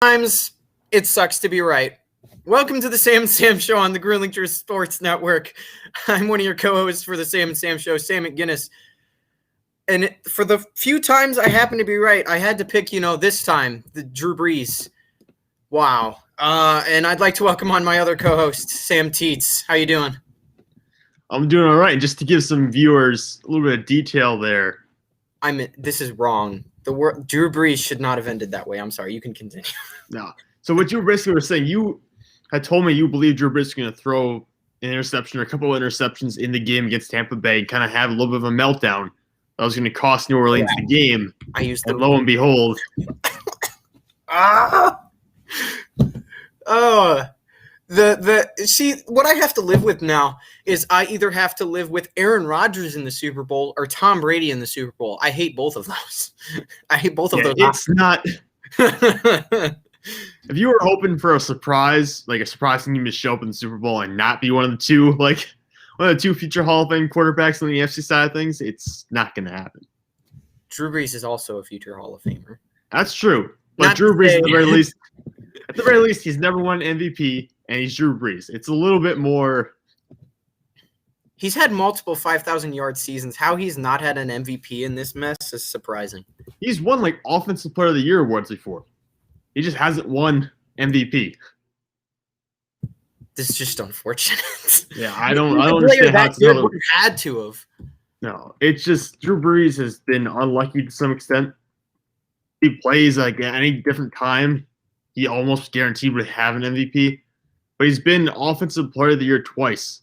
Sometimes it sucks to be right. Welcome to the Sam and Sam Show on the Grillingers Sports Network. I'm one of your co-hosts for the Sam and Sam Show, Sam McGinnis. And for the few times I happen to be right, I had to pick, this time, the Drew Brees. Wow. And I'd like to welcome on my other co-host, Sam Teets. How you doing? I'm doing all right. Just to give some viewers a little bit of detail there. This is wrong. Drew Brees should not have ended that way. I'm sorry. You can continue. No. So what you basically were saying, you had told me you believe Drew Brees is going to throw an interception or a couple of interceptions in the game against Tampa Bay and kind of have a little bit of a meltdown that was going to cost New Orleans the game. And lo and behold. What I have to live with now is I either have to live with Aaron Rodgers in the Super Bowl or Tom Brady in the Super Bowl. I hate both of those. I hate both of those. It's not. If you were hoping for a surprise, like a surprising team to show up in the Super Bowl and not be one of the two future Hall of Fame quarterbacks on the AFC side of things, it's not going to happen. Drew Brees is also a future Hall of Famer. That's true. But Drew Brees, at the very least, he's never won an MVP, and he's Drew Brees. It's a little bit more. He's had multiple 5,000-yard seasons. How he's not had an MVP in this mess is surprising. He's won Offensive Player of the Year awards before. He just hasn't won MVP. This is just unfortunate. Yeah, I don't understand how it's would have had to have. No, it's just Drew Brees has been unlucky to some extent. He plays at any different time, he almost guaranteed would have an MVP. But he's been Offensive Player of the Year twice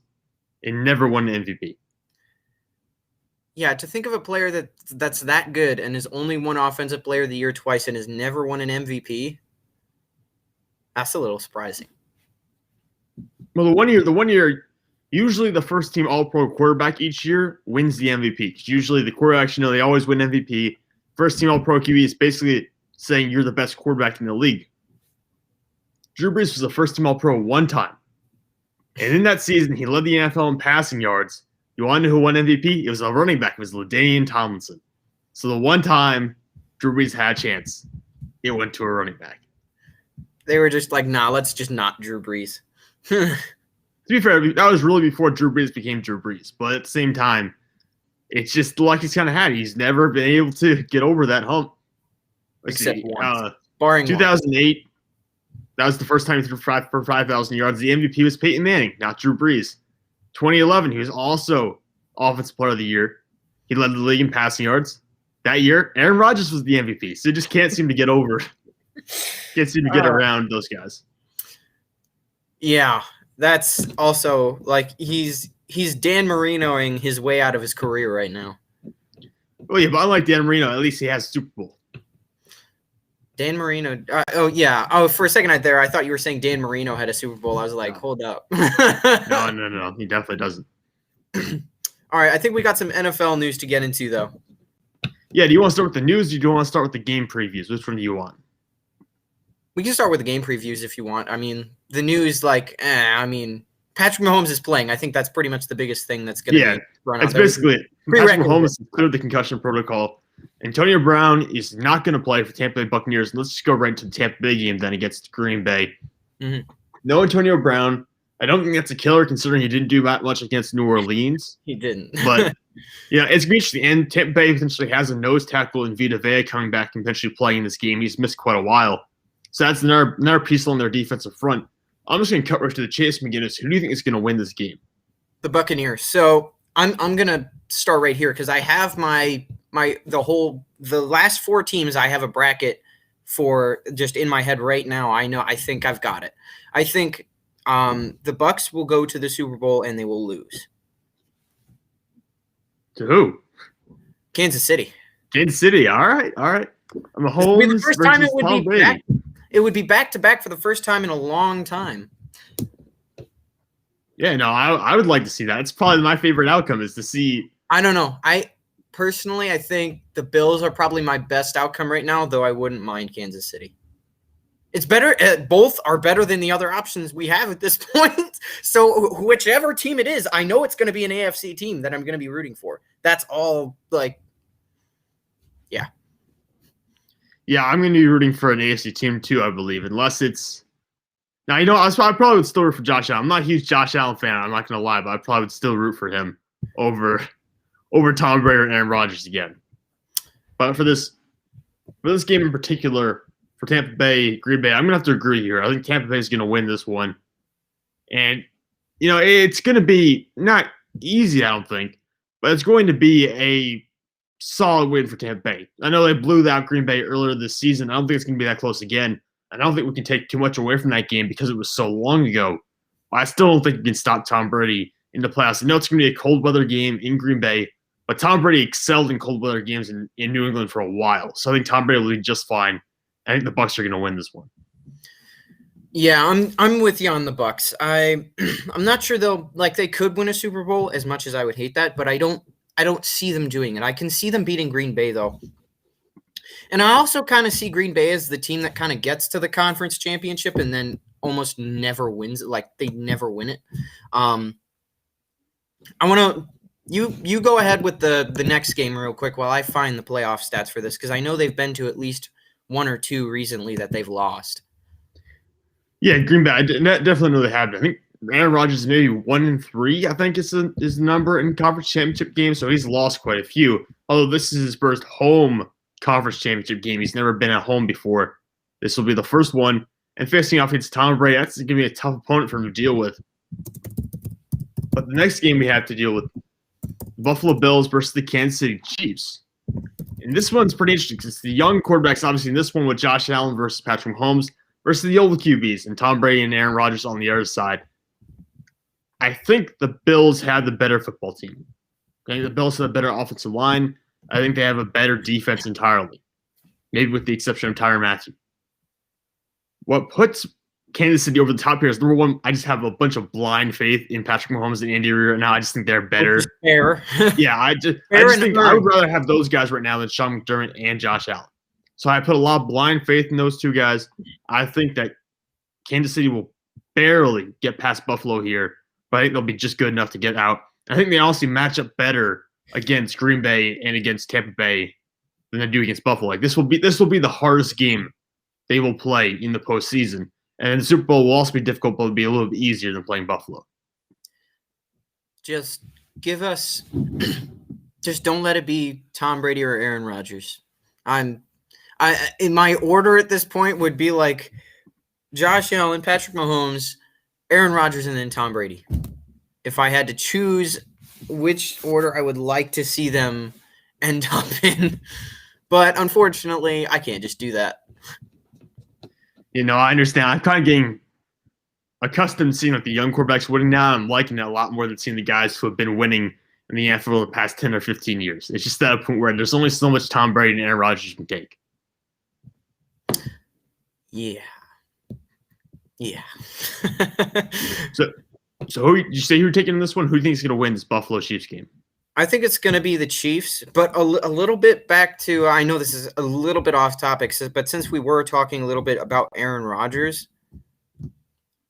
and never won an MVP. Yeah, to think of a player that's that good and has only won Offensive Player of the Year twice and has never won an MVP, that's a little surprising. Well, the one year, usually the first team All-Pro quarterback each year wins the MVP. Usually the quarterbacks, they always win MVP. First team All-Pro QB is basically saying you're the best quarterback in the league. Drew Brees was the first team All-Pro one time. And in that season, he led the NFL in passing yards. You want to know who won MVP? It was a running back. It was LaDainian Tomlinson. So the one time Drew Brees had a chance, it went to a running back. They were just like, nah, let's just not Drew Brees. To be fair, that was really before Drew Brees became Drew Brees. But at the same time, it's just the luck he's kind of had. He's never been able to get over that hump. Except once. Barring 2008, that was the first time he threw for 5,000 yards. The MVP was Peyton Manning, not Drew Brees. 2011, he was also Offensive Player of the Year. He led the league in passing yards. That year, Aaron Rodgers was the MVP. So he just can't seem to get over. Can't seem to get around those guys. Yeah, that's also he's Dan Marinoing his way out of his career right now. Oh yeah, but unlike Dan Marino, at least he has Super Bowl. Dan Marino. For a second there, I thought you were saying Dan Marino had a Super Bowl. I was like, hold up. No. He definitely doesn't. All right, I think we got some NFL news to get into, though. Yeah, do you want to start with the news or do you want to start with the game previews? Which one do you want? We can start with the game previews if you want. I mean, the news, Patrick Mahomes is playing. I think that's pretty much the biggest thing that's going to be run out. It's basically it. Patrick Mahomes has cleared the concussion protocol. Antonio Brown is not going to play for Tampa Bay Buccaneers. Let's just go right into the Tampa Bay game then against Green Bay. Mm-hmm. No Antonio Brown. I don't think that's a killer considering he didn't do that much against New Orleans. He didn't. But, it's reached the end. Tampa Bay potentially has a nose tackle in Vita Vea coming back and potentially playing this game. He's missed quite a while. So that's another piece on their defensive front. I'm just going to cut right to the chase, McGinnis. Who do you think is going to win this game? The Buccaneers. So I'm going to start right here because I have the last four teams I have a bracket for just in my head right now. I think I've got it. I think the Bucs will go to the Super Bowl and they will lose. To who? Kansas City. Kansas City. All right. Mahomes the first time it would be back to back for the first time in a long time. Yeah, no, I would like to see that. It's probably my favorite outcome is to see. I don't know. I think the Bills are probably my best outcome right now, though I wouldn't mind Kansas City. It's better. Both are better than the other options we have at this point. So whichever team it is, I know it's going to be an AFC team that I'm going to be rooting for. That's all. Yeah. Yeah, I'm going to be rooting for an AFC team too, I believe, unless it's now. I probably would still root for Josh Allen. I'm not a huge Josh Allen fan. I'm not going to lie, but I probably would still root for him over Tom Brady or Aaron Rodgers again. But for this game in particular, for Tampa Bay, Green Bay, I'm going to have to agree here. I think Tampa Bay is going to win this one. And, it's going to be not easy, I don't think, but it's going to be a solid win for Tampa Bay. I know they blew out Green Bay earlier this season. I don't think it's going to be that close again. I don't think we can take too much away from that game because it was so long ago. I still don't think you can stop Tom Brady in the playoffs. I know it's going to be a cold weather game in Green Bay, but Tom Brady excelled in cold weather games in New England for a while. So I think Tom Brady will be just fine. I think the Bucs are going to win this one. Yeah, I'm with you on the Bucs. I'm not sure they could win a Super Bowl as much as I would hate that, but I don't see them doing it. I can see them beating Green Bay though. And I also kind of see Green Bay as the team that kind of gets to the conference championship and then almost never wins it. Like they never win it. I want to you go ahead with the next game real quick while I find the playoff stats for this because I know they've been to at least one or two recently that they've lost. Yeah, Green Bay. I definitely know they have. I think Aaron Rodgers is maybe 1-3. I think is the number in conference championship games. So he's lost quite a few. Although this is his first home conference championship game. He's never been at home before. This will be the first one. And facing off against Tom Brady, that's going to be a tough opponent for him to deal with. But the next game we have to deal with, Buffalo Bills versus the Kansas City Chiefs. And this one's pretty interesting because it's the young quarterbacks, obviously, in this one with Josh Allen versus Patrick Mahomes versus the old QBs and Tom Brady and Aaron Rodgers on the other side. I think the Bills have the better football team. I think the Bills have a better offensive line. I think they have a better defense entirely, maybe with the exception of Tyrann Mathieu. What puts Kansas City over the top here is, number one, I just have a bunch of blind faith in Patrick Mahomes and Andy Reid right now. I just think they're better. Fair. Yeah, I just think I would rather have those guys right now than Sean McDermott and Josh Allen. So I put a lot of blind faith in those two guys. I think that Kansas City will barely get past Buffalo here, but I think they'll be just good enough to get out. I think they honestly match up better against Green Bay and against Tampa Bay than they do against Buffalo. Like this will be the hardest game they will play in the postseason. And the Super Bowl will also be difficult, but it'll be a little bit easier than playing Buffalo. Just don't let it be Tom Brady or Aaron Rodgers. In my order at this point would be like Josh Allen, Patrick Mahomes, Aaron Rodgers, and then Tom Brady. If I had to choose which order I would like to see them end up in. But unfortunately, I can't just do that. I understand. I'm kind of getting accustomed to seeing the young quarterbacks winning now. I'm liking it a lot more than seeing the guys who have been winning in the NFL for the past 10 or 15 years. It's just that point where there's only so much Tom Brady and Aaron Rodgers can take. Yeah. So who you say you're taking in this one? Who do you think is going to win this Buffalo Chiefs game? I think it's going to be the Chiefs, but a little bit back to, I know this is a little bit off topic, but since we were talking a little bit about Aaron Rodgers,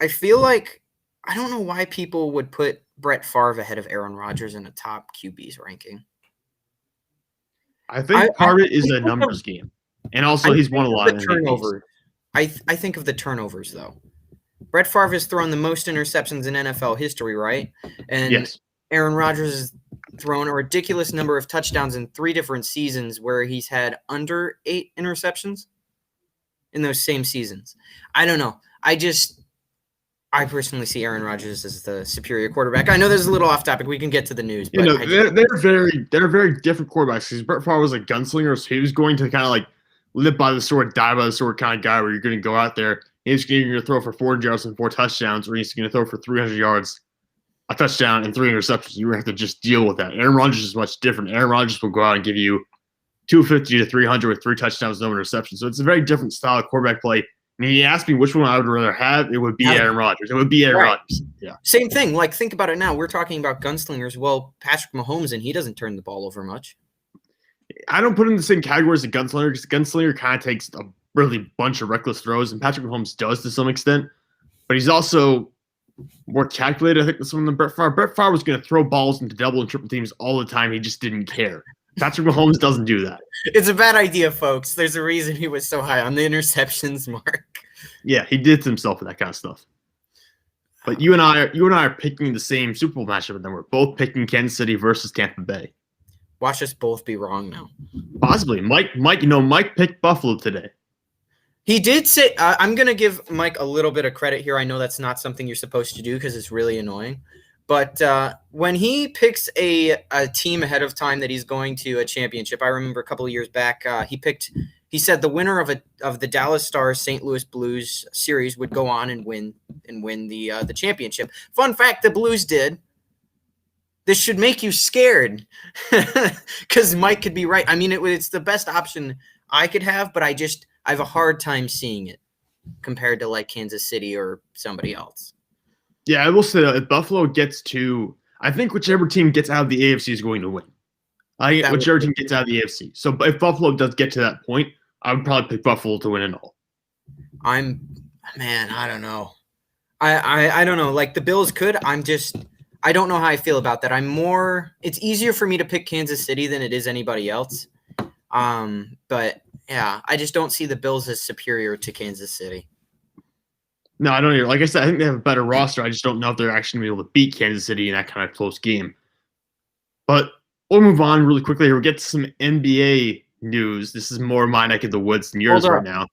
I feel like, I don't know why people would put Brett Favre ahead of Aaron Rodgers in a top QB's ranking. I think part of it is a numbers game. And also he's won a lot of turnovers. I think of the turnovers, though. Brett Favre has thrown the most interceptions in NFL history, right? And yes. Aaron Rodgers has thrown a ridiculous number of touchdowns in 3 different seasons where he's had under 8 interceptions in those same seasons. I don't know. I personally see Aaron Rodgers as the superior quarterback. I know this is a little off topic. We can get to the news. But they're very different quarterbacks. Because Brett Favre was a gunslinger, so he was going to kind of like live by the sword, die by the sword kind of guy where you're going to go out there. He's going to throw for 400 yards and 4 touchdowns, or he's going to throw for 300 yards, a touchdown, and 3 interceptions. You have to just deal with that. Aaron Rodgers is much different. Aaron Rodgers will go out and give you 250 to 300 with 3 touchdowns, no interceptions. So it's a very different style of quarterback play. And he asked me which one I would rather have, it would be Aaron Rodgers. It would be Aaron Rodgers. Yeah. Same thing. Like, think about it now. We're talking about gunslingers. Well, Patrick Mahomes, and he doesn't turn the ball over much. I don't put him in the same category as a gunslinger because the gunslinger kind of takes a really bunch of reckless throws, and Patrick Mahomes does to some extent. But he's also more calculated, I think, than some of the Brett Favre. Brett Favre was going to throw balls into double and triple teams all the time. He just didn't care. Patrick Mahomes doesn't do that. It's a bad idea, folks. There's a reason he was so high on the interceptions mark. Yeah, he did to himself with that kind of stuff. But you and I are picking the same Super Bowl matchup, and then we're both picking Kansas City versus Tampa Bay. Watch us both be wrong now. Possibly. Mike picked Buffalo today. He did say, I'm going to give Mike a little bit of credit here. I know that's not something you're supposed to do because it's really annoying. But when he picks a team ahead of time that he's going to a championship, I remember a couple of years back, he said the winner of the Dallas Stars St. Louis Blues series would go on and win the championship. Fun fact, the Blues did. This should make you scared because Mike could be right. I mean, it's the best option I could have, but I have a hard time seeing it compared to like Kansas City or somebody else. Yeah, I will say that if Buffalo gets to, I think whichever team gets out of the AFC is going to win. Whichever team gets out of the AFC. So if Buffalo does get to that point, I would probably pick Buffalo to win it all. I don't know. I don't know. Like the Bills could. I don't know how I feel about that. It's easier for me to pick Kansas City than it is anybody else. But yeah, I just don't see the Bills as superior to Kansas City. No, I don't either. Like I said, I think they have a better roster. I just don't know if they're actually going to be able to beat Kansas City in that kind of close game. But we'll move on really quickly here. We'll get to some NBA news. This is more my neck of the woods than yours right now.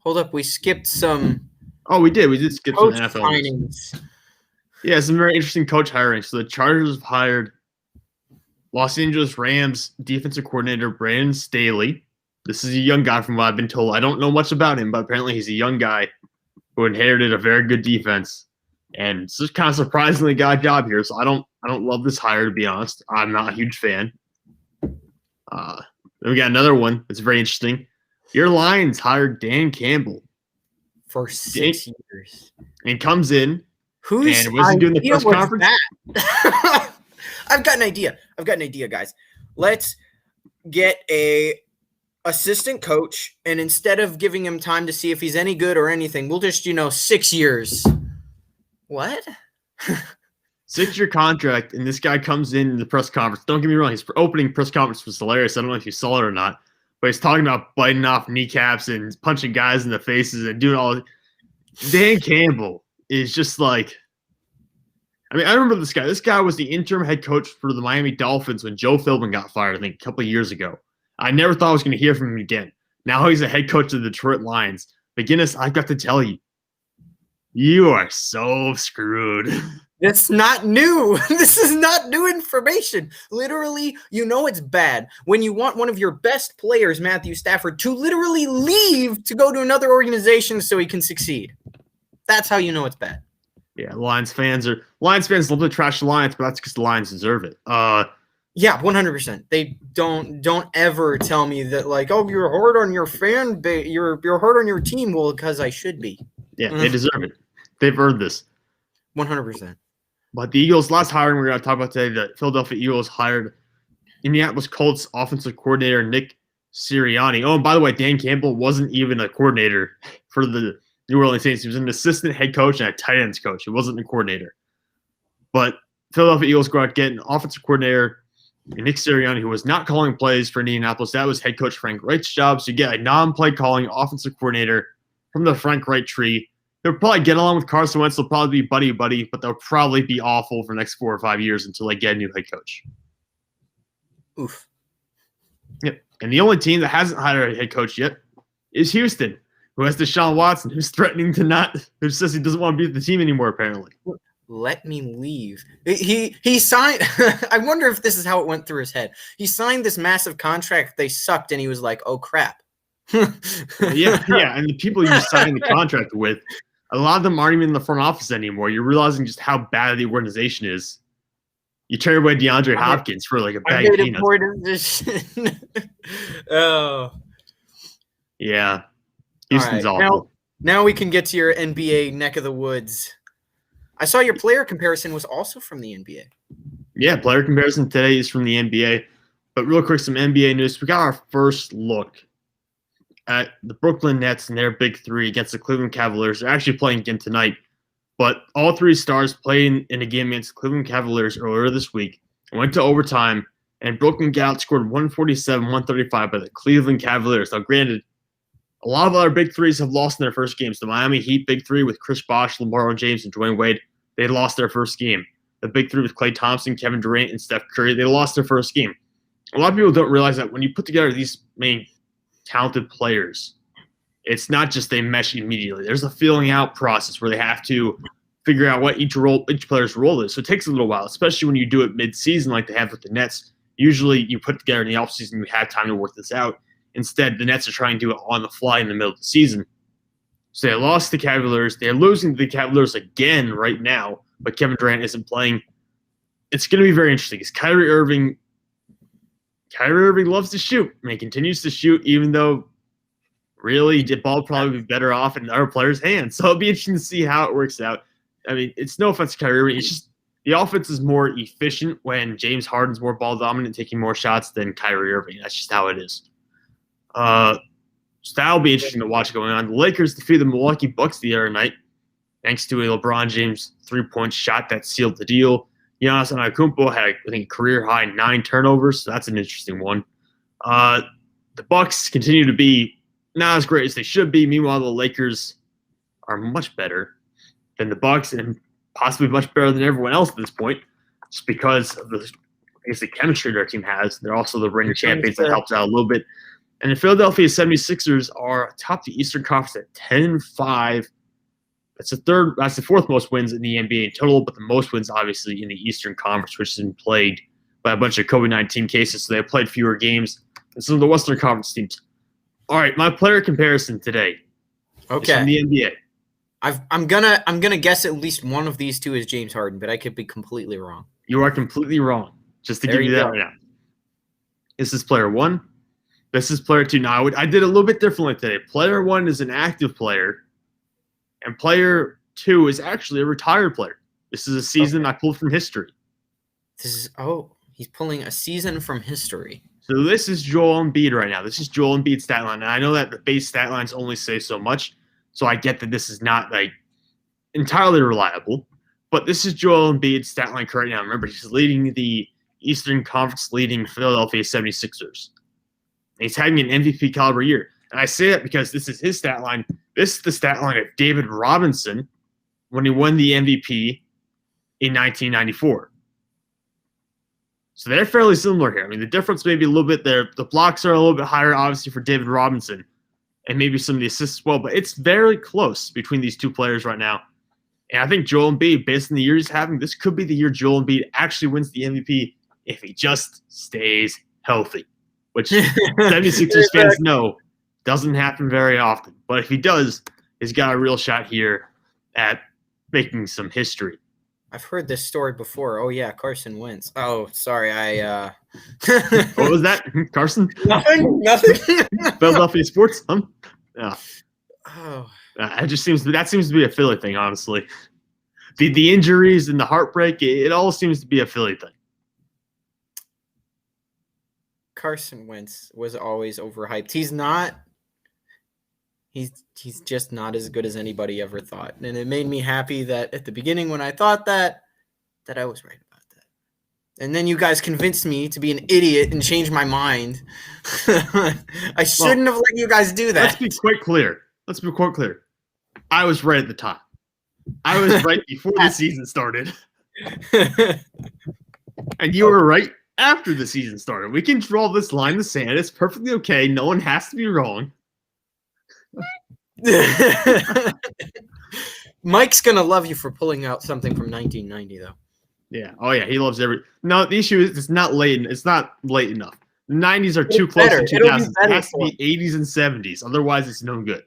Hold up. We skipped some. Oh, we did. We did skip some NFL signings. Yeah, some very interesting coach hiring. So the Chargers have hired Los Angeles Rams defensive coordinator Brandon Staley. This is a young guy from what I've been told. I don't know much about him, but apparently he's a young guy who inherited a very good defense, and just kind of surprisingly got a job here. So I don't love this hire, to be honest. I'm not a huge fan. Then we got another one that's very interesting. Your Lions hired Dan Campbell for 6 years, and comes in. Who's and was he doing the press conference? I've got an idea, guys. Let's get a assistant coach, and instead of giving him time to see if he's any good or anything, we'll just 6 years. What? 6-year contract, and this guy comes in the press conference. Don't get me wrong, his opening press conference was hilarious. I don't know if you saw it or not, but he's talking about biting off kneecaps and punching guys in the faces and doing all. Dan Campbell is just like, I mean, I remember this guy. This guy was the interim head coach for the Miami Dolphins when Joe Philbin got fired, I think, a couple of years ago. I never thought I was going to hear from him again. Now he's a head coach of the Detroit Lions. McGinnis, I've got to tell you, you are so screwed. It's not new. This is not new information. Literally, it's bad when you want one of your best players, Matthew Stafford, to literally leave to go to another organization so he can succeed. That's how you know it's bad. Yeah, Lions fans love to trash the Lions, but that's because the Lions deserve it. Yeah, 100%. They don't ever tell me that like, oh, you're hard on your fan base, you're hard on your team. Well, because I should be. Yeah, they deserve it. They've earned this. 100%. But the Eagles, last hiring we're going to talk about today, the Philadelphia Eagles hired Indianapolis Colts offensive coordinator Nick Sirianni. Oh, and by the way, Dan Campbell wasn't even a coordinator for the New Orleans Saints. He was an assistant head coach and a tight ends coach. He wasn't a coordinator. But Philadelphia Eagles go out and get an offensive coordinator, Nick Sirianni, who was not calling plays for Indianapolis. That was head coach Frank Reich's job. So you get a non-play calling offensive coordinator from the Frank Reich tree. They'll probably get along with Carson Wentz. They'll probably be buddy-buddy, but they'll probably be awful for the next 4 or 5 years until they get a new head coach. Oof. Yep. And the only team that hasn't hired a head coach yet is Houston, who has Deshaun Watson, who's threatening who says he doesn't want to be with the team anymore, apparently. Let me leave. He signed. I wonder if this is how it went through his head. He signed this massive contract. They sucked, and he was like, oh, crap. Yeah. And the people you signed the contract with, a lot of them aren't even in the front office anymore. You're realizing just how bad the organization is. You turn away DeAndre Hopkins for like a bag of peanuts. Oh. Yeah. Houston's right. awful. Now we can get to your NBA neck of the woods. I saw your player comparison was also from the NBA. Yeah, player comparison today is from the NBA. But real quick, some NBA news. We got our first look at the Brooklyn Nets and their big three against the Cleveland Cavaliers. They're actually playing again tonight. But all three stars played in a game against the Cleveland Cavaliers earlier this week and went to overtime and Brooklyn got outscored 147-135 by the Cleveland Cavaliers. Now, granted, a lot of other big threes have lost in their first games. The Miami Heat big three with Chris Bosh, LeBron James, and Dwayne Wade, they lost their first game. The big three with Klay Thompson, Kevin Durant, and Steph Curry, they lost their first game. A lot of people don't realize that when you put together these main talented players, it's not just they mesh immediately. There's a filling out process where they have to figure out what each player's role is. So it takes a little while, especially when you do it mid-season like they have with the Nets. Usually you put together in the offseason, you have time to work this out. Instead, the Nets are trying to do it on the fly in the middle of the season. So they lost the Cavaliers. They're losing to the Cavaliers again right now, but Kevin Durant isn't playing. It's going to be very interesting because Kyrie Irving loves to shoot, and he continues to shoot, even though really the ball would probably be better off in other players' hands. So it'll be interesting to see how it works out. I mean, it's no offense to Kyrie Irving. It's just the offense is more efficient when James Harden's more ball dominant, taking more shots than Kyrie Irving. That's just how it is. So that'll be interesting to watch going on. The Lakers defeated the Milwaukee Bucks the other night thanks to a LeBron James three-point shot that sealed the deal. Giannis Antetokounmpo had, I think, a career-high 9 turnovers, so that's an interesting one. The Bucks continue to be not as great as they should be. Meanwhile, the Lakers are much better than the Bucks and possibly much better than everyone else at this point, just because of the chemistry their team has. They're also the reigning champions. That helps out a little bit. And the Philadelphia 76ers are atop the Eastern Conference at 10-5. That's the fourth most wins in the NBA in total, but the most wins obviously in the Eastern Conference, which has been plagued by a bunch of COVID-19 cases, so they have played fewer games than some of the Western Conference teams. All right, my player comparison today. Okay. Is from the NBA. I'm gonna guess at least one of these two is James Harden, but I could be completely wrong. You are completely wrong. Just to give you that right now. This is player 1. This is player 2. Now, I did a little bit differently today. Player 1 is an active player, and player 2 is actually a retired player. This is a season I pulled from history. He's pulling a season from history. So this is Joel Embiid right now. This is Joel Embiid's stat line. And I know that the base stat lines only say so much, so I get that this is not like entirely reliable. But this is Joel Embiid's stat line right now. Remember, he's leading the Eastern Conference leading Philadelphia 76ers. And he's having an MVP caliber year. And I say that because this is his stat line. This is the stat line of David Robinson when he won the MVP in 1994. So they're fairly similar here. I mean, the difference may be a little bit there. The blocks are a little bit higher, obviously, for David Robinson, and maybe some of the assists as well. But it's very close between these two players right now. And I think Joel Embiid, based on the year he's having, this could be the year Joel Embiid actually wins the MVP if he just stays healthy, which 76ers fans know doesn't happen very often. But if he does, he's got a real shot here at making some history. I've heard this story before. Oh, yeah, Carson Wentz. Oh, sorry, What was that, Carson? Nothing. Philadelphia sports? Yeah. Oh. That seems to be a Philly thing, honestly. The injuries and the heartbreak, it all seems to be a Philly thing. Carson Wentz was always overhyped. He's not. He's just not as good as anybody ever thought. And it made me happy that at the beginning when I thought that I was right about that. And then you guys convinced me to be an idiot and change my mind. I shouldn't have let you guys do that. Let's be quite clear. I was right at the time. I was right before the season started. And you were right after the season started. We can draw this line in the sand. It's perfectly okay. No one has to be wrong. Mike's gonna love you for pulling out something from 1990, though. Yeah. Oh yeah, he loves every. No, the issue is it's not late enough. The 90s are too close to 2000s. It has to be 80s and 70s. Otherwise, it's no good.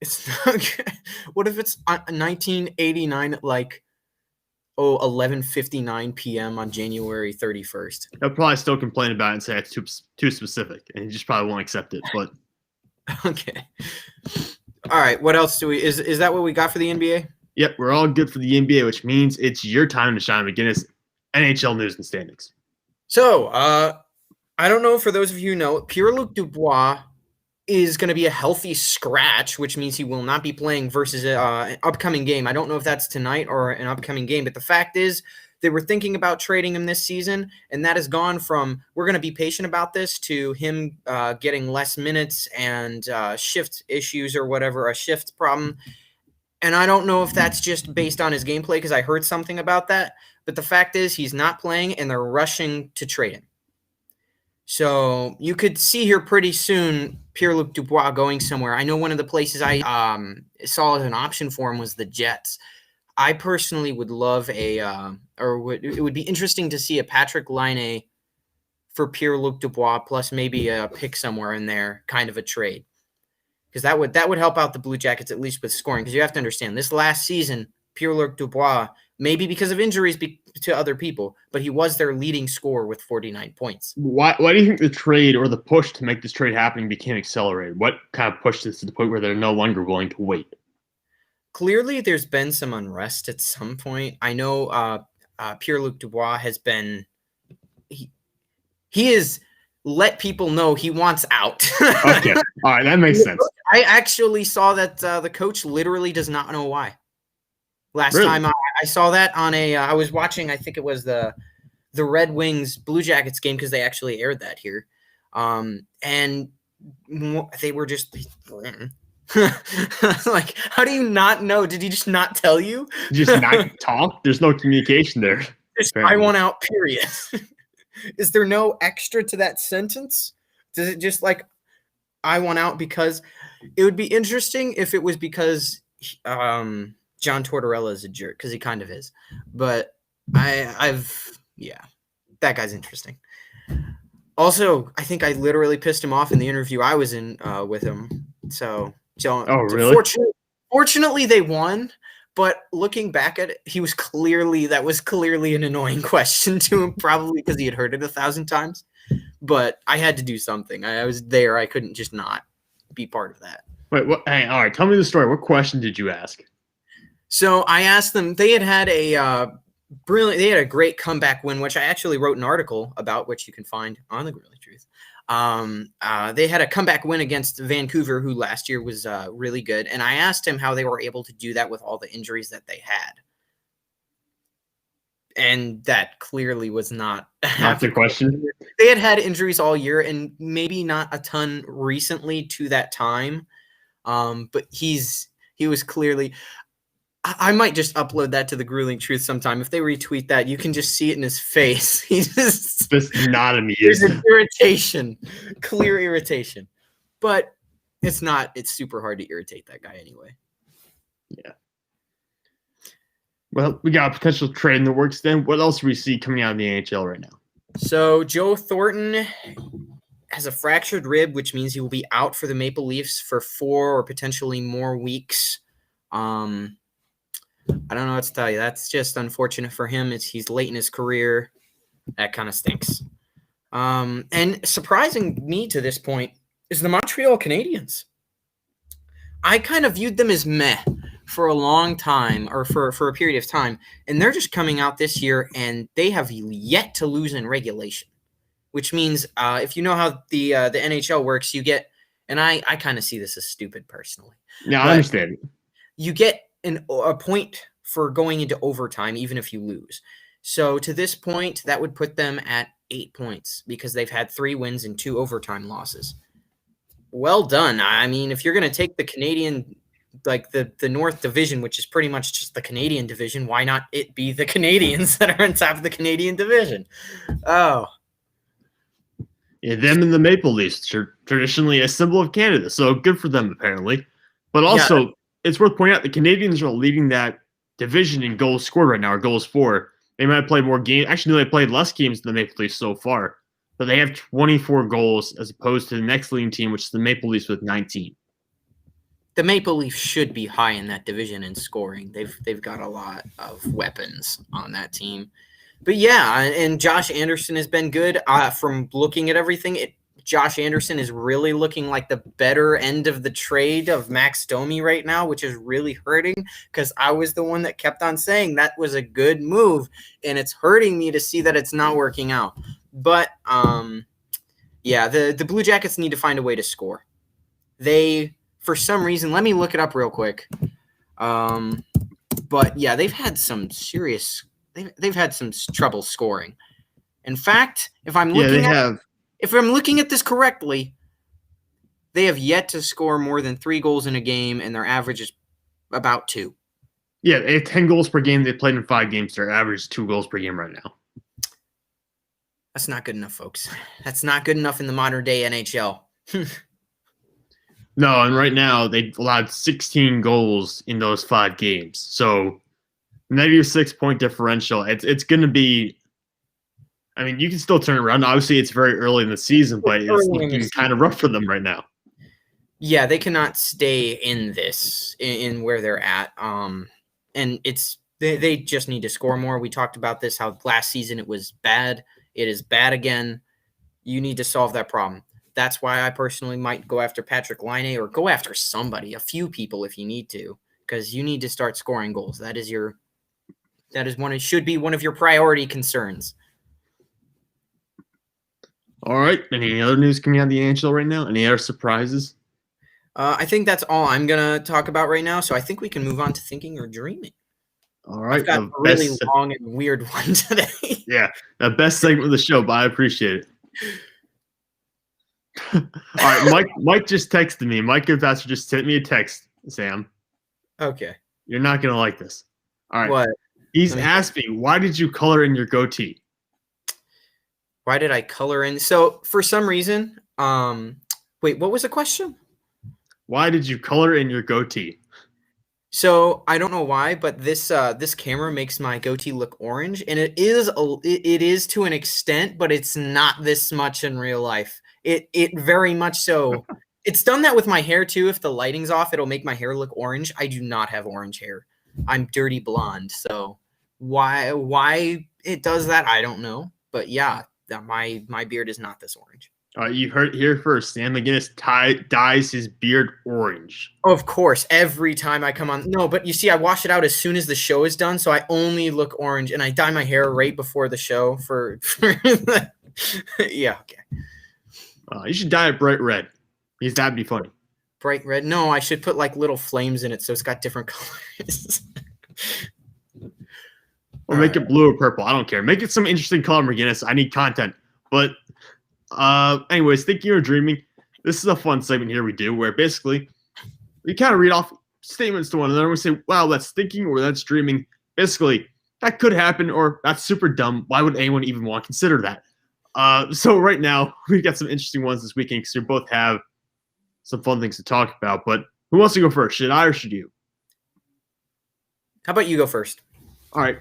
It's not good. What if it's 1989 at like 11:59 p.m. on January 31st? He'll probably still complain about it and say it's too specific, and he just probably won't accept it. But okay. All right. What else do we? Is that what we got for the NBA? Yep, we're all good for the NBA, which means it's your time to shine, McGinnis. NHL News and Standings. So, I don't know. For those of you who know, Pierre-Luc Dubois is going to be a healthy scratch, which means he will not be playing versus an upcoming game. I don't know if that's tonight or an upcoming game, but the fact is They were thinking about trading him this season, and that has gone from we're going to be patient about this to him getting less minutes and shift issues or whatever, a shift problem. And I don't know if that's just based on his gameplay because I heard something about that. But the fact is he's not playing, and they're rushing to trade him. So you could see here pretty soon Pierre-Luc Dubois going somewhere. I know one of the places I saw as an option for him was the Jets. I personally would love it would be interesting to see a Patrick Laine for Pierre-Luc Dubois plus maybe a pick somewhere in there, kind of a trade. Because that would help out the Blue Jackets at least with scoring. Because you have to understand, this last season, Pierre-Luc Dubois, maybe because of injuries to other people, but he was their leading scorer with 49 points. Why do you think the trade or the push to make this trade happen became accelerated? What kind of pushed this to the point where they're no longer willing to wait? Clearly, there's been some unrest at some point. I know Pierre-Luc Dubois has been he has let people know he wants out. Okay, all right, that makes sense. I actually saw that the coach literally does not know why. Last Really? time I saw that on I was watching, I think it was the Red Wings Blue Jackets game because they actually aired that here. And they were just like, how do you not know? Did he just not tell you? Just not talk? There's no communication there. Just, I want out, period. Is there no extra to that sentence? Does it just like, I want out? Because it would be interesting if it was because John Tortorella is a jerk, because he kind of is. But that guy's interesting. Also, I think I literally pissed him off in the interview I was in with him. So really? Fortunately, they won. But looking back at it, that was clearly an annoying question to him, probably because he had heard it 1,000 times. But I had to do something. I was there. I couldn't just not be part of that. Wait, what? Hey, all right, tell me the story. What question did you ask? So I asked them. They had a great comeback win, which I actually wrote an article about, which you can find on the Grueling Truth. They had a comeback win against Vancouver, who last year was really good. And I asked him how they were able to do that with all the injuries that they had. And that clearly was not the question. They had injuries all year, and maybe not a ton recently to that time. But he was clearly. I might just upload that to the Grueling Truth sometime. If they retweet that, you can just see it in his face. He's just not amused. There's an irritation, clear irritation. But it's not. It's super hard to irritate that guy anyway. Yeah. Well, we got a potential trade in the works then. What else do we see coming out of the NHL right now? So Joe Thornton has a fractured rib, which means he will be out for the Maple Leafs for 4 or potentially more weeks. I don't know what to tell you. That's just unfortunate for him. He's late in his career. That kind of stinks. And surprising me to this point is the Montreal Canadiens. I kind of viewed them as meh for a long time, or for a period of time, and they're just coming out this year, and they have yet to lose in regulation, which means if you know how the NHL works, you get, and I kind of see this as stupid personally. Yeah, I understand. You get a point for going into overtime, even if you lose. So to this point, that would put them at 8 points because they've had 3 wins and 2 overtime losses. Well done. I mean, if you're going to take the Canadian, like the North Division, which is pretty much just the Canadian division, why not it be the Canadians that are on top of the Canadian division? Oh. Yeah, them and the Maple Leafs are traditionally a symbol of Canada, so good for them apparently. But also, it's worth pointing out the Canadians are leading that division in goals scored right now, or goals for. They might play more games. Actually, they played less games than the Maple Leafs so far. But they have 24 goals as opposed to the next leading team, which is the Maple Leafs with 19. The Maple Leafs should be high in that division in scoring. They've got a lot of weapons on that team. But yeah, and Josh Anderson has been good. From looking at everything, Josh Anderson is really looking like the better end of the trade of Max Domi right now, which is really hurting because I was the one that kept on saying that was a good move, and it's hurting me to see that it's not working out. But, the Blue Jackets need to find a way to score. They, for some reason, let me look it up real quick. But, yeah, they've had some serious they've had some trouble scoring. In fact, if I'm they looking at this correctly, they have yet to score more than 3 goals in a game, and their average is about 2. Yeah, they have 10 goals per game. They played in 5 games. Their average is 2 goals per game right now. That's not good enough, folks. That's not good enough in the modern day NHL. No, and right now they allowed 16 goals in those 5 games. So negative 6-point differential. It's going to be. I mean, you can still turn it around. Obviously, it's very early in the season, but it's looking kind of rough for them right now. Yeah, they cannot stay in this in where they're at. And they just need to score more. We talked about this, how last season it was bad. It is bad again. You need to solve that problem. That's why I personally might go after Patrick Laine or go after somebody, a few people if you need to, because you need to start scoring goals. It should be one of your priority concerns. All right. Any other news coming out of the NHL right now? Any other surprises? I think that's all I'm going to talk about right now. So I think we can move on to thinking or dreaming. All right. I've got a really long and weird one today. Yeah. The best segment of the show, but I appreciate it. All right. Mike just texted me. Mike Goodfaster just sent me a text, Sam. Okay. You're not going to like this. All right. What? He's asked me, why did you color in your goatee? Why did I color in? So for some reason, wait, what was the question? Why did you color in your goatee? So I don't know why, but this camera makes my goatee look orange, and it is to an extent, but it's not this much in real life. It very much so. It's done that with my hair too. If the lighting's off, it'll make my hair look orange. I do not have orange hair. I'm dirty blonde. So why it does that, I don't know. But yeah, my beard is not this orange. You heard it here first. Sam McGinnis dyes his beard orange. Of course, every time I come on. No, but you see, I wash it out as soon as the show is done, so I only look orange, and I dye my hair right before the show for yeah, okay. You should dye it bright red. Because that'd be funny. Bright red? No, I should put like little flames in it so it's got different colors. Or make it blue or purple. I don't care. Make it some interesting color, McGinnis. I need content. But anyways, thinking or dreaming, this is a fun segment here we do where basically we kind of read off statements to one another. We say, wow, that's thinking or that's dreaming. Basically, that could happen or that's super dumb. Why would anyone even want to consider that? So right now, we've got some interesting ones this weekend because we both have some fun things to talk about. But who wants to go first? Should I or should you? How about you go first? All right.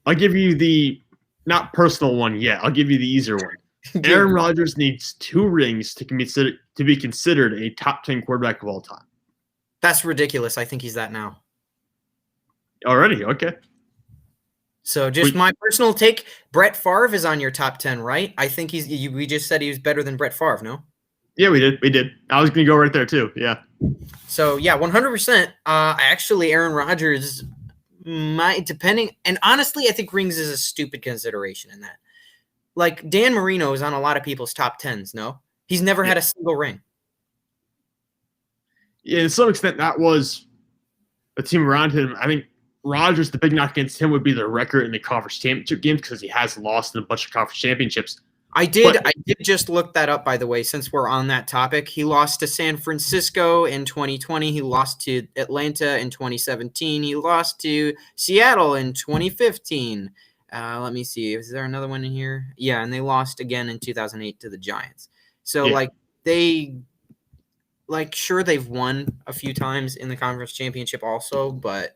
I'll give you the not personal one yet. I'll give you the easier one. Aaron Rodgers needs 2 rings to be considered a top 10 quarterback of all time. That's ridiculous. I think he's that now. Already? Okay. So just my personal take, Brett Favre is on your top 10, right? I think we just said he was better than Brett Favre, no? Yeah, we did. I was going to go right there too. Yeah. So yeah, 100%. Actually, Aaron Rodgers might, depending, and honestly, I think rings is a stupid consideration in that. Like Dan Marino is on a lot of people's top 10s, no? He's never had a single ring. Yeah, to some extent, that was a team around him. I think Rodgers, the big knock against him would be the record in the conference championship games because he has lost in a bunch of conference championships. I did just look that up, by the way, since we're on that topic. He lost to San Francisco in 2020. He lost to Atlanta in 2017. He lost to Seattle in 2015. Let me see. Is there another one in here? Yeah, and they lost again in 2008 to the Giants. So, sure, they've won a few times in the conference championship also, but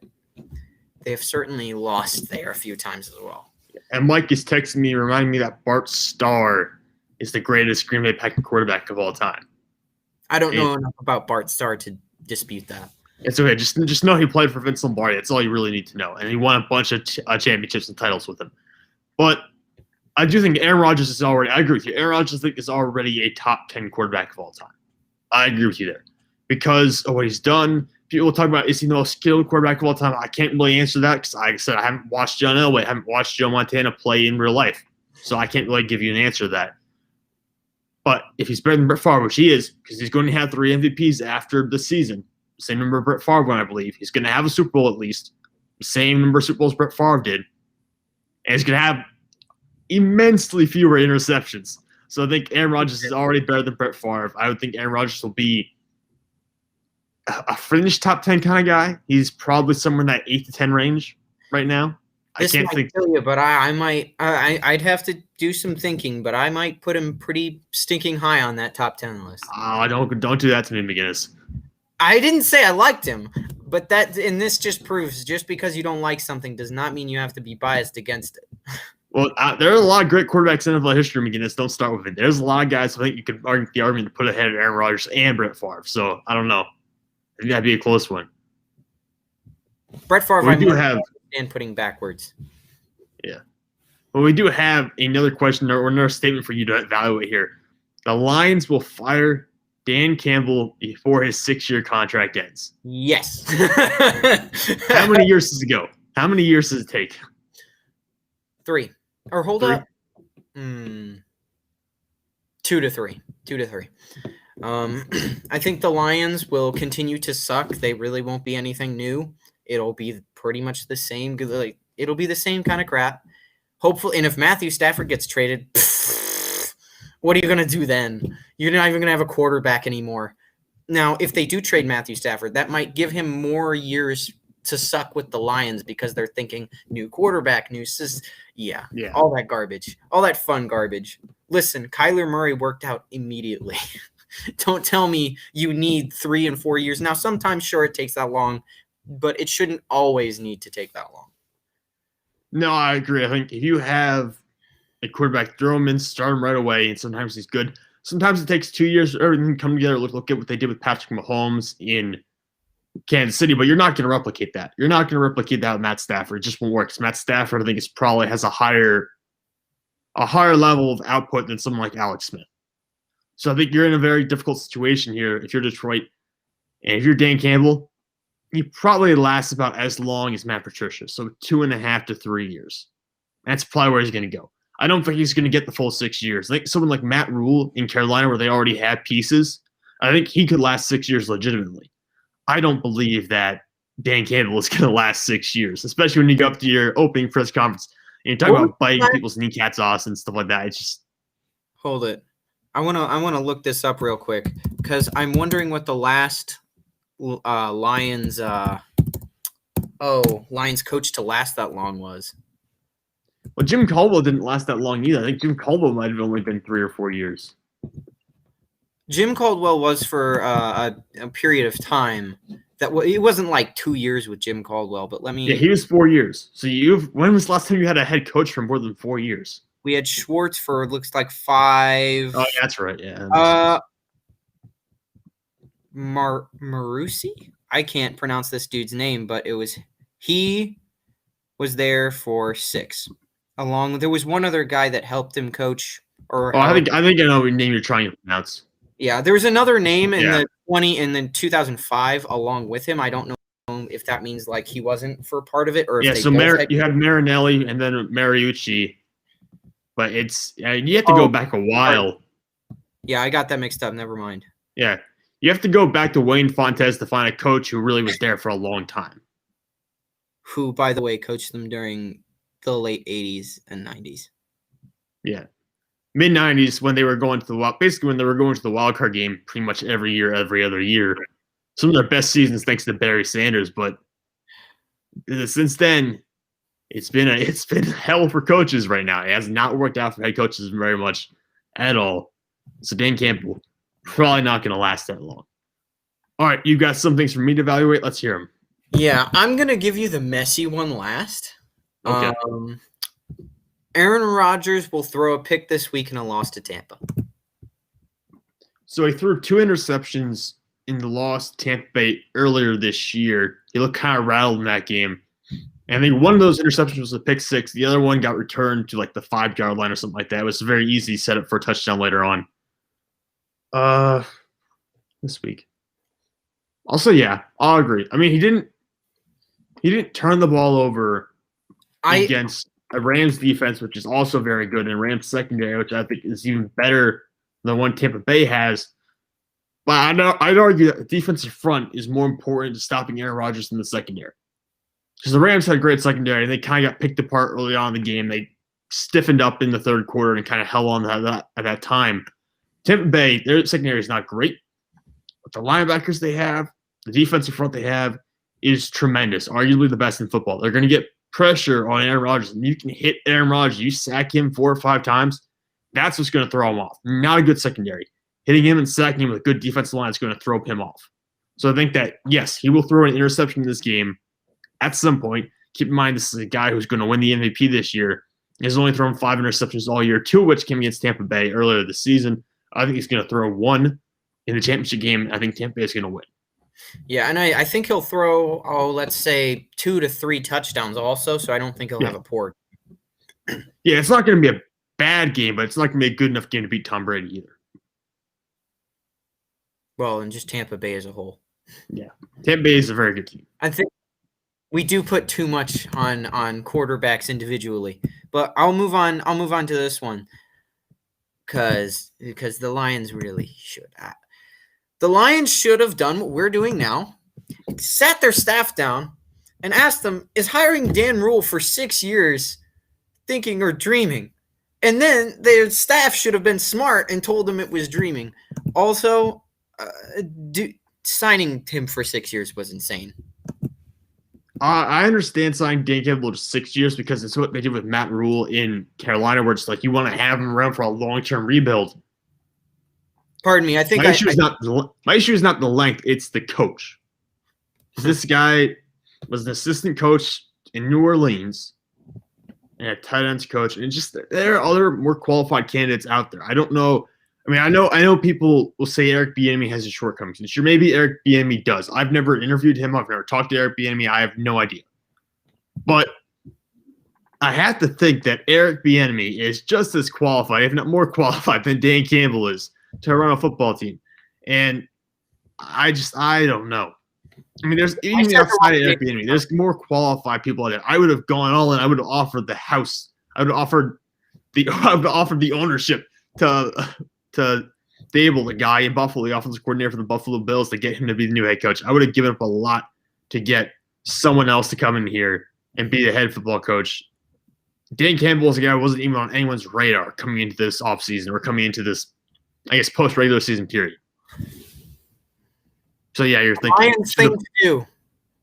they have certainly lost there a few times as well. And Mike is texting me, reminding me that Bart Starr is the greatest Green Bay Packers quarterback of all time. I don't know enough about Bart Starr to dispute that. It's okay. Just know he played for Vince Lombardi. That's all you really need to know. And he won a bunch of championships and titles with him. But I do think Aaron Rodgers is already – I agree with you. Aaron Rodgers, I think, is already a top 10 quarterback of all time. I agree with you there. Because of what he's done. People talk about, is he the most skilled quarterback of all time? I can't really answer that because, like I said, I haven't watched John Elway. I haven't watched Joe Montana play in real life. So I can't really give you an answer to that. But if he's better than Brett Favre, which he is, because he's going to have 3 MVPs after the season, same number of Brett Favre won, I believe. He's going to have a Super Bowl at least. The same number of Super Bowls Brett Favre did. and he's going to have immensely fewer interceptions. So I think Aaron Rodgers is already better than Brett Favre. I would think Aaron Rodgers will be a fringe top 10 kind of guy. He's probably somewhere in that 8 to 10 range right now. This might kill you, but I'd have to do some thinking, but I might put him pretty stinking high on that top 10 list. Oh, don't do that to me, McGinnis. I didn't say I liked him, but this just proves just because you don't like something does not mean you have to be biased against it. Well, there are a lot of great quarterbacks in NFL history, McGinnis. Don't start with it. There's a lot of guys I think you could argue the argument to put ahead of Aaron Rodgers and Brett Favre. So I don't know. I think that'd be a close one. Brett Favre, we do have and putting backwards. Yeah. Well, we do have another question or another statement for you to evaluate here. The Lions will fire Dan Campbell before his 6-year contract ends. Yes. How many years does it go? How many years does it take? 3. Or hold up. 2 to 3. 2 to 3. I think the Lions will continue to suck. They really won't be anything new. It'll be pretty much the same. Like, it'll be the same kind of crap. Hopefully, and if Matthew Stafford gets traded, what are you going to do then? You're not even going to have a quarterback anymore. Now, if they do trade Matthew Stafford, that might give him more years to suck with the Lions because they're thinking new quarterback, yeah, all that garbage, all that fun garbage. Listen, Kyler Murray worked out immediately. Don't tell me you need 3 and 4 years. Now, sometimes, sure, it takes that long, but it shouldn't always need to take that long. No, I agree. I think if you have a quarterback, throw him in, start him right away, and sometimes he's good. Sometimes it takes 2 years for everything to come together. Look at what they did with Patrick Mahomes in Kansas City, but you're not going to replicate that. You're not going to replicate that with Matt Stafford. It just won't work. Matt Stafford, I think, probably has a higher level of output than someone like Alex Smith. So I think you're in a very difficult situation here if you're Detroit. And if you're Dan Campbell, he probably lasts about as long as Matt Patricia, so 2.5 to 3 years. That's probably where he's going to go. I don't think he's going to get the full 6 years. I think someone like Matt Rule in Carolina, where they already have pieces, I think he could last 6 years legitimately. I don't believe that Dan Campbell is going to last 6 years, especially when you go up to your opening press conference and you talk about biting people's kneecaps off and stuff like that. It's just hold it. I wanna look this up real quick because I'm wondering what the last Lions coach to last that long was. Well, Jim Caldwell didn't last that long either. I think Jim Caldwell might have only been 3 or 4 years. Jim Caldwell was for a period of time. It wasn't like 2 years with Jim Caldwell, but let me. Yeah, he was 4 years. So when was the last time you had a head coach for more than 4 years? We had Schwartz for looks like 5. Oh, that's right. Yeah. Marusi? I can't pronounce this dude's name, but he was there for 6. There was one other guy that helped him coach. I think I know what name you're trying to pronounce. Yeah, there was another name in the 2005 along with him. I don't know if that means like he wasn't for part of it or if so you had Marinelli and then Mariucci, but you have to go back a while. Yeah, I got that mixed up. Never mind. Yeah, you have to go back to Wayne Fontes to find a coach who really was there for a long time. Who, by the way, coached them during the late 80s and 90s. Yeah. Mid-90s when they were going to the wild card game pretty much every other year. Some of their best seasons thanks to Barry Sanders, but since then it's been hell for coaches right now. It has not worked out for head coaches very much at all. So Dan Campbell probably not going to last that long. All right, you got some things for me to evaluate. Let's hear them. Yeah, I'm going to give you the messy one last. Okay. Aaron Rodgers will throw a pick this week in a loss to Tampa. So he threw 2 interceptions in the loss to Tampa Bay earlier this year. He looked kind of rattled in that game. And I think one of those interceptions was a pick 6. The other one got returned to like the 5-yard line or something like that. It was a very easy setup for a touchdown later on. This week. Also, yeah, I'll agree. I mean, he didn't turn the ball over against a Rams defense, which is also very good, and Rams secondary, which I think is even better than one Tampa Bay has. But I'd argue that the defensive front is more important to stopping Aaron Rodgers than the secondary. because the Rams had a great secondary, and they kind of got picked apart early on in the game. They stiffened up in the third quarter and kind of held on to that at that time. Tampa Bay, their secondary is not great, but the linebackers they have, the defensive front they have is tremendous, arguably the best in football. They're going to get pressure on Aaron Rodgers, and you can hit Aaron Rodgers. You sack him 4 or 5 times, that's what's going to throw him off. Not a good secondary. Hitting him and sacking him with a good defensive line is going to throw him off. So I think that, yes, he will throw an interception in this game at some point. Keep in mind, this is a guy who's going to win the MVP this year. He's only thrown 5 interceptions all year, 2 of which came against Tampa Bay earlier this season. I think he's going to throw 1 in the championship game. I think Tampa Bay is going to win. Yeah, and I think he'll throw, let's say 2 to 3 touchdowns also, so I don't think he'll have a poor. Yeah, it's not going to be a bad game, but it's not going to be a good enough game to beat Tom Brady either. Well, and just Tampa Bay as a whole. Yeah, Tampa Bay is a very good team. I think we do put too much on quarterbacks individually, but I'll move on to this one because the Lions really should. The Lions should have done what we're doing now, sat their staff down, and asked them, is hiring Dan Rule for 6 years thinking or dreaming? And then their staff should have been smart and told them it was dreaming. Also, signing him for 6 years was insane. I understand signing Dan Campbell to 6 years because it's what they did with Matt Rule in Carolina, where it's like you want to have him around for a long-term rebuild. Pardon me. I think my issue is not the length; it's the coach. This guy was an assistant coach in New Orleans and a tight ends coach, and just there are other more qualified candidates out there. I don't know. I mean, I know people will say Eric Bieniemy has his shortcomings. And sure, maybe Eric Bieniemy does. I've never interviewed him. I've never talked to Eric Bieniemy. I have no idea. But I have to think that Eric Bieniemy is just as qualified, if not more qualified, than Dan Campbell is to run a football team. And I don't know. I mean, there's even outside of Eric Bieniemy, there's more qualified people out there. I would have gone all in. I would have offered the house. I would have offered the ownership to Dable, the guy in Buffalo, the offensive coordinator for the Buffalo Bills, to get him to be the new head coach. I would have given up a lot to get someone else to come in here and be the head football coach. Dan Campbell is a guy who wasn't even on anyone's radar coming into this offseason or coming into this, I guess, post-regular season period. So, yeah, you're thinking. Lions thing to do.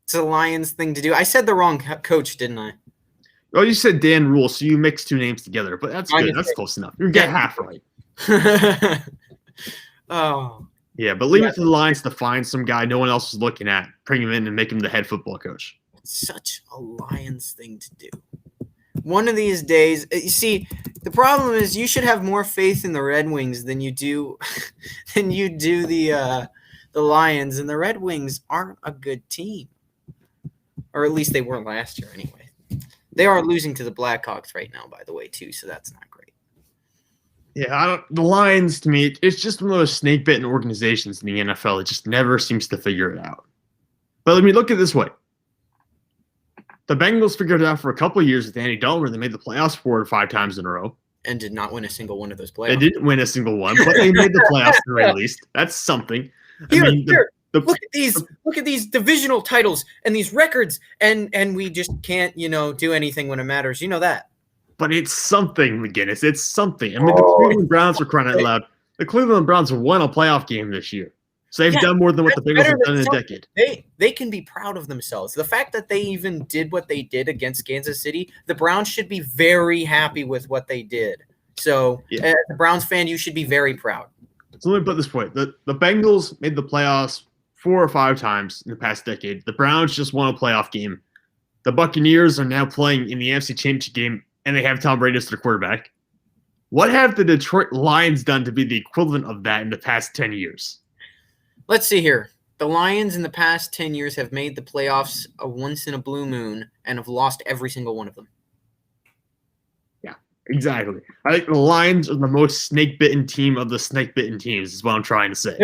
It's a Lions thing to do. I said the wrong coach, didn't I? Well, you said Dan Rule, so you mixed 2 names together, but that's good. That's close enough. You get half right. Oh. Yeah, but leave it to the Lions to find some guy no one else is looking at, bring him in, and make him the head football coach. Such a Lions thing to do. One of these days, you see, the problem is you should have more faith in the Red Wings than you do the Lions, and the Red Wings aren't a good team, or at least they weren't last year anyway. They are losing to the Blackhawks right now, by the way, too, so that's not great. Yeah, the Lions, to me, it's just one of those snake-bitten organizations in the NFL. It just never seems to figure it out. But let me look at it this way. The Bengals figured it out for a couple of years with Andy Dalton, where they made the playoffs 4 or 5 times in a row. And did not win a single one of those playoffs. They didn't win a single one, but they made the playoffs at the very least. That's something. Look at these divisional titles and these records, and we just can't, do anything when it matters. You know that. But it's something, McGinnis. It's something. I mean, the Cleveland Browns are crying out loud. The Cleveland Browns won a playoff game this year. So they've done more than what the Bengals have done in a decade. They can be proud of themselves. The fact that they even did what they did against Kansas City, the Browns should be very happy with what they did. So, as a Browns fan, you should be very proud. So let me put this point. The Bengals made the playoffs 4 or 5 times in the past decade. The Browns just won a playoff game. The Buccaneers are now playing in the AFC Championship game, and they have Tom Brady as their quarterback. What have the Detroit Lions done to be the equivalent of that in the past 10 years? Let's see here. The Lions in the past 10 years have made the playoffs a once in a blue moon and have lost every single one of them. Yeah, exactly. I think the Lions are the most snake-bitten team of the snake-bitten teams is what I'm trying to say.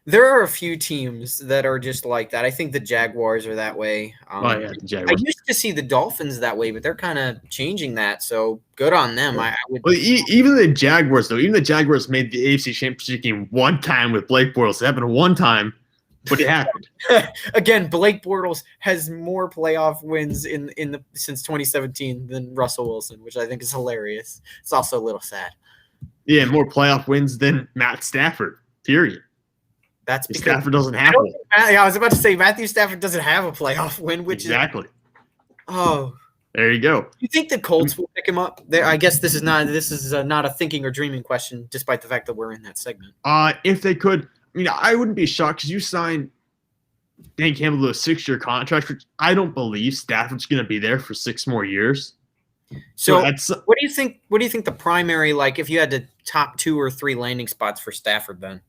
There are a few teams that are just like that. I think the Jaguars are that way. The Jaguars. I used to see the Dolphins that way, but they're kind of changing that, so good on them. Yeah. Even the Jaguars, though, even the Jaguars made the AFC Championship game one time with Blake Bortles. It happened one time. but it happened. Again, Blake Bortles has more playoff wins since 2017 than Russell Wilson, which I think is hilarious. It's also a little sad. Yeah, more playoff wins than Matt Stafford, period. That's because Stafford doesn't have one. I was about to say Matthew Stafford doesn't have a playoff win, which exactly. There you go. You think the Colts will pick him up? I guess this is not a thinking or dreaming question, despite the fact that we're in that segment. If they could, I wouldn't be shocked because you signed Dan Campbell to a 6-year contract, which I don't believe Stafford's going to be there for 6 more years. So what do you think? What do you think the primary, like, if you had to top 2 or 3 landing spots for Stafford, then?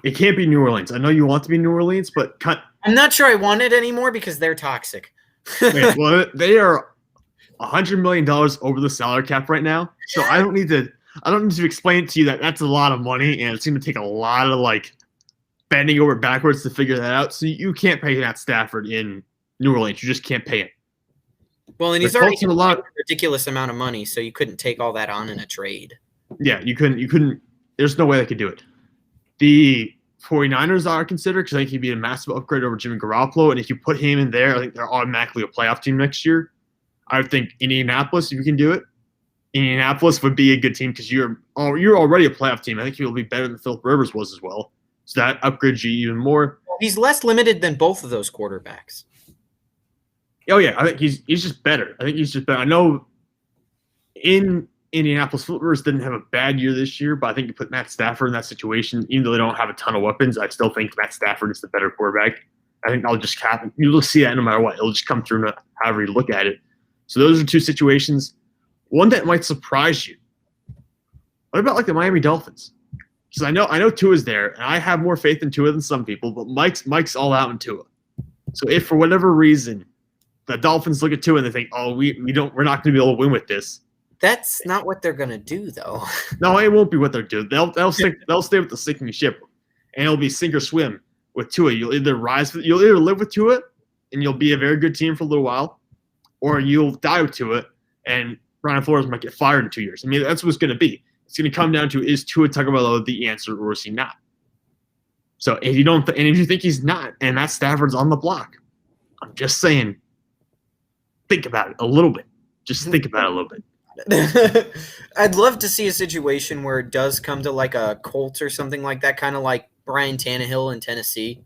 It can't be New Orleans. I know you want to be New Orleans, but I'm not sure I want it anymore because they're toxic. Well, they are $100 million over the salary cap right now, so I don't need to explain to you that that's a lot of money, and it's going to take a lot of bending over backwards to figure that out. So you can't pay Matt Stafford in New Orleans. You just can't pay him. Well, and he's already a ridiculous amount of money, so you couldn't take all that on in a trade. Yeah, you couldn't. There's no way they could do it. The 49ers are considered because I think he'd be a massive upgrade over Jimmy Garoppolo, and if you put him in there, I think they're automatically a playoff team next year. I would think Indianapolis, if you can do it. Indianapolis would be a good team because you're already a playoff team. I think he'll be better than Philip Rivers was as well. So that upgrades you even more. He's less limited than both of those quarterbacks. Oh, yeah. I think he's just better. I know in Indianapolis, Philip Rivers didn't have a bad year this year, but I think you put Matt Stafford in that situation, even though they don't have a ton of weapons, I still think Matt Stafford is the better quarterback. I think that'll just happen. You'll see that no matter what. It'll just come through however you look at it. So those are 2 situations. One that might surprise you. What about the Miami Dolphins? Because I know Tua's there, and I have more faith in Tua than some people, but Mike's all out in Tua. So if for whatever reason the Dolphins look at Tua and they think, we're not going to be able to win with this. That's not what they're going to do, though. No, it won't be what they're doing. They'll stay with the sinking ship, and it'll be sink or swim with Tua. You'll either live with Tua, and you'll be a very good team for a little while, or you'll die with Tua, and Brian Flores might get fired in 2 years. That's what it's going to be. It's going to come down to, is Tua Tagovailoa the answer, or is he not? So if you don't, and if you think he's not, and Matt Stafford's on the block, I'm just saying, think about it a little bit. Just think about it a little bit. I'd love to see a situation where it does come to a Colts or something like that, kind of like Brian Tannehill in Tennessee,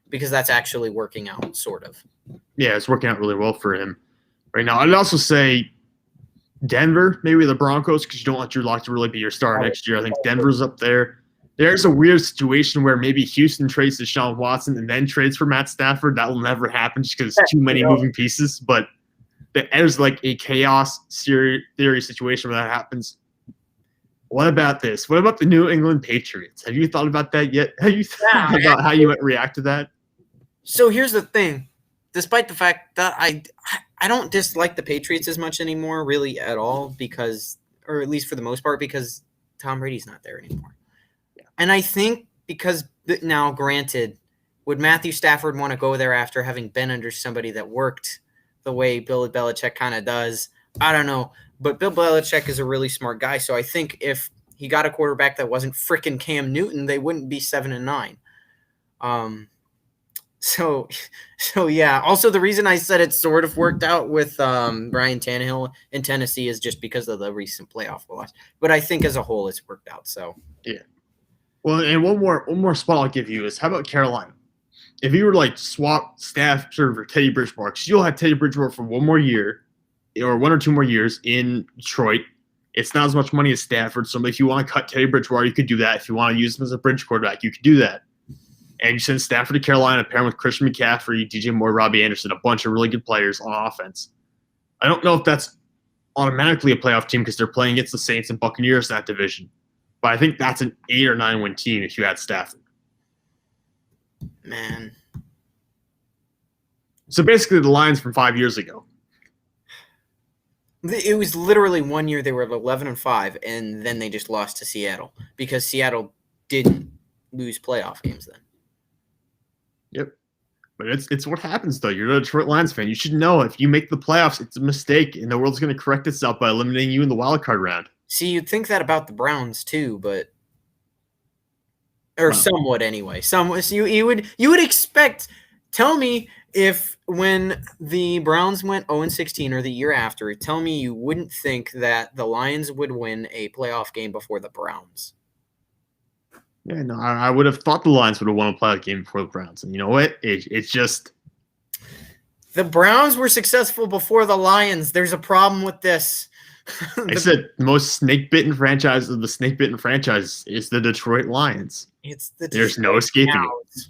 because that's actually working out, sort of. Yeah, it's working out really well for him right now. I'd also say Denver, maybe the Broncos, because you don't want Drew Lock to really be your star next year. I think Denver's up there. There's a weird situation where maybe Houston trades Deshaun Watson and then trades for Matt Stafford. That will never happen just because too many moving pieces, but there's a chaos theory situation where that happens. What about this? What about the New England Patriots? Have you thought about that yet? Have you thought about how you might react to that? So here's the thing. Despite the fact that I don't dislike the Patriots as much anymore, really at all, or at least for the most part, because Tom Brady's not there anymore. Yeah. And I think because now, granted, would Matthew Stafford want to go there after having been under somebody that worked the way Bill Belichick kind of does? I don't know. But Bill Belichick is a really smart guy, so I think if he got a quarterback that wasn't frickin' Cam Newton, they wouldn't be 7-9. So yeah. Also, the reason I said it sort of worked out with Ryan Tannehill in Tennessee is just because of the recent playoff loss. But I think as a whole, it's worked out. So yeah. Well, and one more spot I'll give you is, how about Carolina? If you were swap Stafford for Teddy Bridgewater, because you'll have Teddy Bridgewater for 1 more year, or 1 or 2 more years in Detroit. It's not as much money as Stafford, so if you want to cut Teddy Bridgewater, you could do that. If you want to use him as a bridge quarterback, you could do that. And you send Stafford to Carolina, pair him with Christian McCaffrey, DJ Moore, Robbie Anderson, a bunch of really good players on offense. I don't know if that's automatically a playoff team because they're playing against the Saints and Buccaneers in that division. But I think that's an 8 or 9 win team if you had Stafford. Man. So basically the Lions from 5 years ago. It was literally 1 year they were 11-5, and then they just lost to Seattle because Seattle didn't lose playoff games then. Yep. But it's what happens, though. You're a Detroit Lions fan. You should know if you make the playoffs, it's a mistake, and the world's going to correct itself by eliminating you in the wild card round. See, you'd think that about the Browns, too, but or Wow. somewhat anyway. So you would expect. Tell me if when the Browns went 0-16 or the year after, tell me you wouldn't think that the Lions would win a playoff game before the Browns. Yeah, no, I would have thought the Lions would have won a playoff game before the Browns, and you know what? It's just the Browns were successful before the Lions. There's a problem with this. I said most snake-bitten franchise of the snake-bitten franchise is the Detroit Lions. It's the There's no escaping it.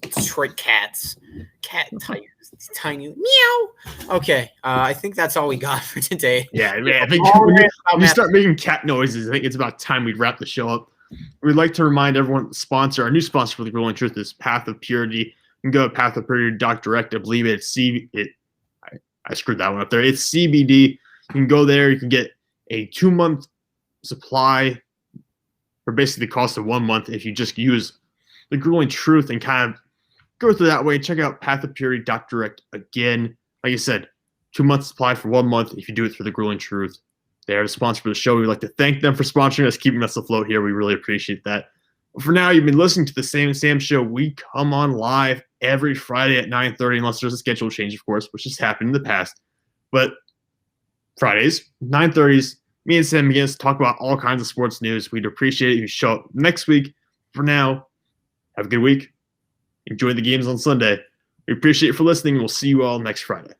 Detroit cats, cat tigers, tiny meow. Okay, I think that's all we got for today. Yeah, man, I think when you start making cat noises, I think it's about time we wrap the show up. We'd like to remind everyone, our new sponsor for the Grueling Truth is Path of Purity. You can go to pathofpurity.direct. I believe I screwed that one up there. It's CBD. You can go there. You can get a 2-month supply for basically the cost of 1 month if you just use the Grueling Truth and kind of go through that way. Check out pathofpurity.direct again. Like I said, 2 months supply for 1 month if you do it through the Grueling Truth. They're the sponsor for the show. We'd like to thank them for sponsoring us, keeping us afloat here. We really appreciate that. But for now, you've been listening to the Sam and Sam Show. We come on live every Friday at 9:30, unless there's a schedule change, of course, which has happened in the past. But Fridays, 9:30s, me and Sam McGinnis talk about all kinds of sports news. We'd appreciate it if you show up next week. For now, have a good week. Enjoy the games on Sunday. We appreciate you for listening. We'll see you all next Friday.